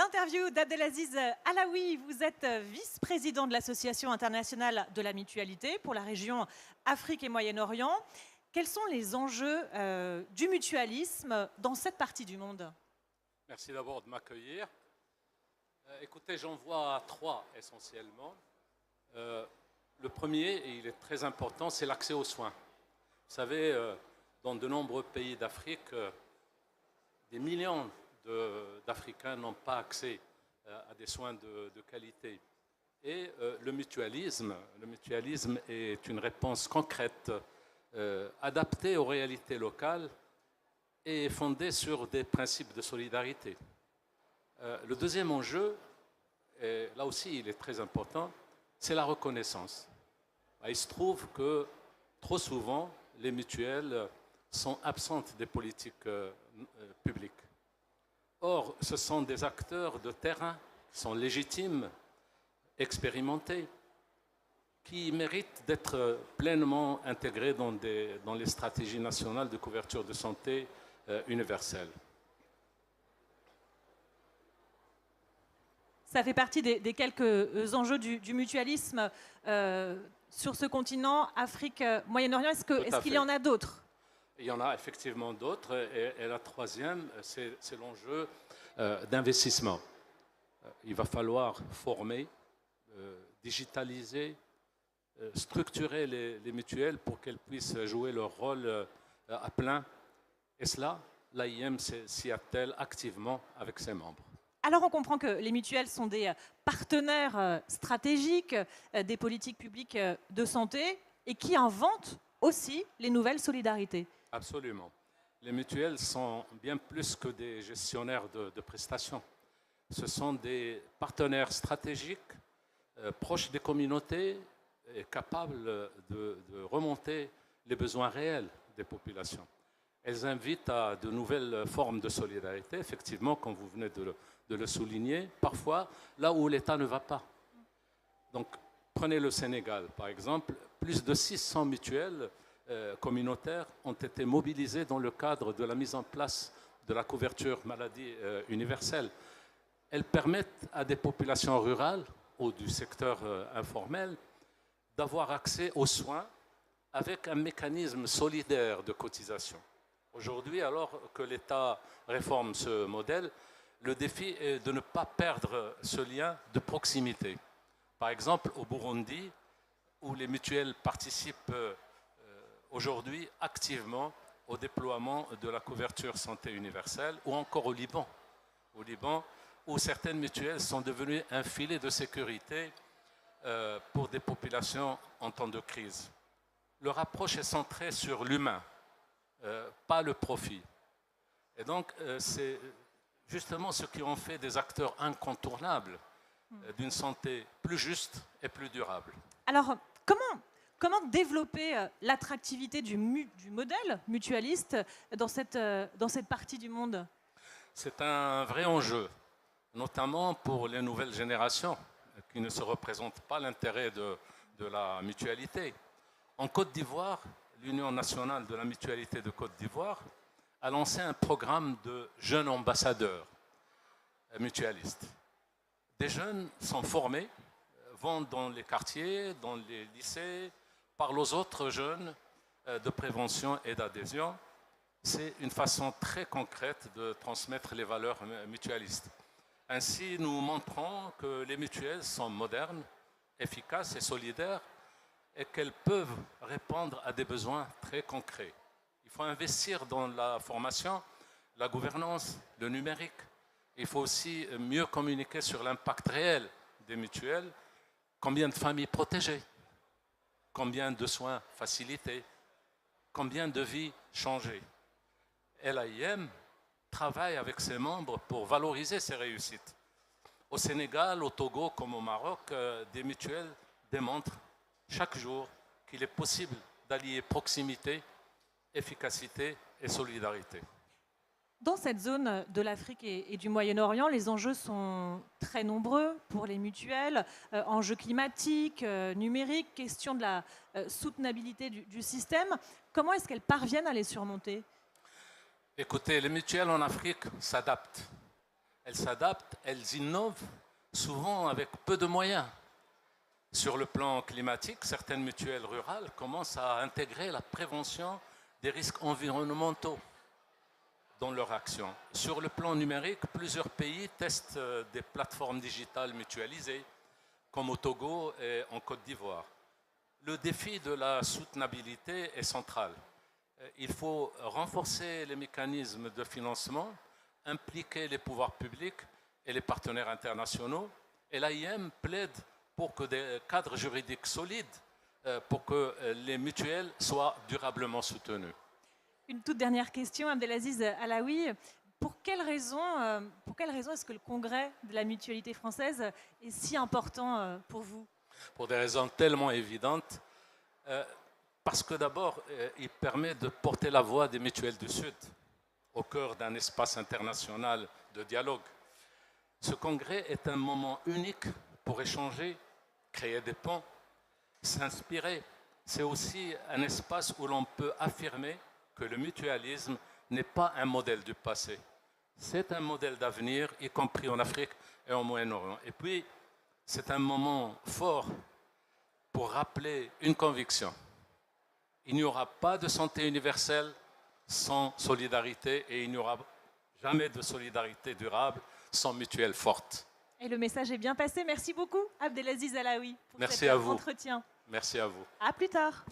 L'interview d'Abdelaziz Alaoui. Vous êtes vice-président de l'Association internationale de la mutualité pour la région Afrique et Moyen-Orient. Quels sont les enjeux du mutualisme dans cette partie du monde? Merci d'abord de m'accueillir. Écoutez, j'en vois trois essentiellement. Le premier, et il est très important, c'est l'accès aux soins. Vous savez, dans de nombreux pays d'Afrique, des millions d'Africains n'ont pas accès à des soins de qualité. Et le mutualisme est une réponse concrète, adaptée aux réalités locales et fondée sur des principes de solidarité. Le deuxième enjeu, et là aussi il est très important, c'est la reconnaissance. Il se trouve que trop souvent, les mutuelles sont absentes des politiques publiques. Or, ce sont des acteurs de terrain qui sont légitimes, expérimentés, qui méritent d'être pleinement intégrés dans les stratégies nationales de couverture de santé universelle. Ça fait partie des quelques enjeux du mutualisme sur ce continent, Afrique, Moyen-Orient. Est-ce qu'il y en a d'autres? Il y en a effectivement d'autres. Et la troisième, c'est l'enjeu d'investissement. Il va falloir former, digitaliser, structurer les mutuelles pour qu'elles puissent jouer leur rôle à plein. Et cela, l'AIM s'y attelle activement avec ses membres. Alors on comprend que les mutuelles sont des partenaires stratégiques des politiques publiques de santé et qui inventent aussi les nouvelles solidarités. Absolument. Les mutuelles sont bien plus que des gestionnaires de prestations. Ce sont des partenaires stratégiques, proches des communautés et capables de remonter les besoins réels des populations. Elles invitent à de nouvelles formes de solidarité, effectivement, comme vous venez de le souligner, parfois là où l'État ne va pas. Donc, prenez le Sénégal, par exemple, plus de 600 mutuelles communautaires ont été mobilisées dans le cadre de la mise en place de la couverture maladie universelle. Elles permettent à des populations rurales ou du secteur informel d'avoir accès aux soins avec un mécanisme solidaire de cotisation. Aujourd'hui, alors que l'État réforme ce modèle, le défi est de ne pas perdre ce lien de proximité. Par exemple, au Burundi, où les mutuelles participent aujourd'hui activement au déploiement de la couverture santé universelle, ou encore au Liban, où certaines mutuelles sont devenues un filet de sécurité pour des populations en temps de crise. Leur approche est centrée sur l'humain, pas le profit. Et donc, c'est justement ce qui en fait des acteurs incontournables d'une santé plus juste et plus durable. Alors, comment développer l'attractivité du modèle mutualiste dans cette partie du monde? C'est un vrai enjeu, notamment pour les nouvelles générations qui ne se représentent pas l'intérêt de la mutualité. En Côte d'Ivoire, l'Union nationale de la mutualité de Côte d'Ivoire a lancé un programme de jeunes ambassadeurs mutualistes. Des jeunes sont formés, vont dans les quartiers, dans les lycées, parlent aux autres jeunes de prévention et d'adhésion. C'est une façon très concrète de transmettre les valeurs mutualistes. Ainsi, nous montrons que les mutuelles sont modernes, efficaces et solidaires et qu'elles peuvent répondre à des besoins très concrets. Il faut investir dans la formation, la gouvernance, le numérique. Il faut aussi mieux communiquer sur l'impact réel des mutuelles. Combien de familles protégées? Combien de soins facilités? Combien de vies changées? l'AIM travaille avec ses membres pour valoriser ces réussites. Au Sénégal, au Togo comme au Maroc, des mutuelles démontrent chaque jour qu'il est possible d'allier proximité, efficacité et solidarité. Dans cette zone de l'Afrique et du Moyen-Orient, les enjeux sont très nombreux pour les mutuelles. Enjeux climatiques, numériques, question de la soutenabilité du système. Comment est-ce qu'elles parviennent à les surmonter? Écoutez, les mutuelles en Afrique s'adaptent. elles s'adaptent, elles innovent, souvent avec peu de moyens. Sur le plan climatique, certaines mutuelles rurales commencent à intégrer la prévention des risques environnementaux dans leur action. Sur le plan numérique, plusieurs pays testent des plateformes digitales mutualisées, comme au Togo et en Côte d'Ivoire. Le défi de la soutenabilité est central. Il faut renforcer les mécanismes de financement, impliquer les pouvoirs publics et les partenaires internationaux. Et l'AIM plaide pour que des cadres juridiques solides, pour que les mutuelles soient durablement soutenues. Une toute dernière question, Abdelaziz Alaoui. Pour quelle raison est-ce que le congrès de la mutualité française est si important pour vous? Pour des raisons tellement évidentes. Parce que d'abord, il permet de porter la voix des mutuelles du Sud au cœur d'un espace international de dialogue. Ce congrès est un moment unique pour échanger, créer des ponts, s'inspirer. C'est aussi un espace où l'on peut affirmer que le mutualisme n'est pas un modèle du passé. C'est un modèle d'avenir, y compris en Afrique et au Moyen-Orient. Et puis, c'est un moment fort pour rappeler une conviction. Il n'y aura pas de santé universelle sans solidarité et il n'y aura jamais de solidarité durable sans mutuelle forte. Et le message est bien passé. Merci beaucoup, Abdelaziz Alaoui, pour Merci cet à vous. entretien. Merci à vous. À plus tard.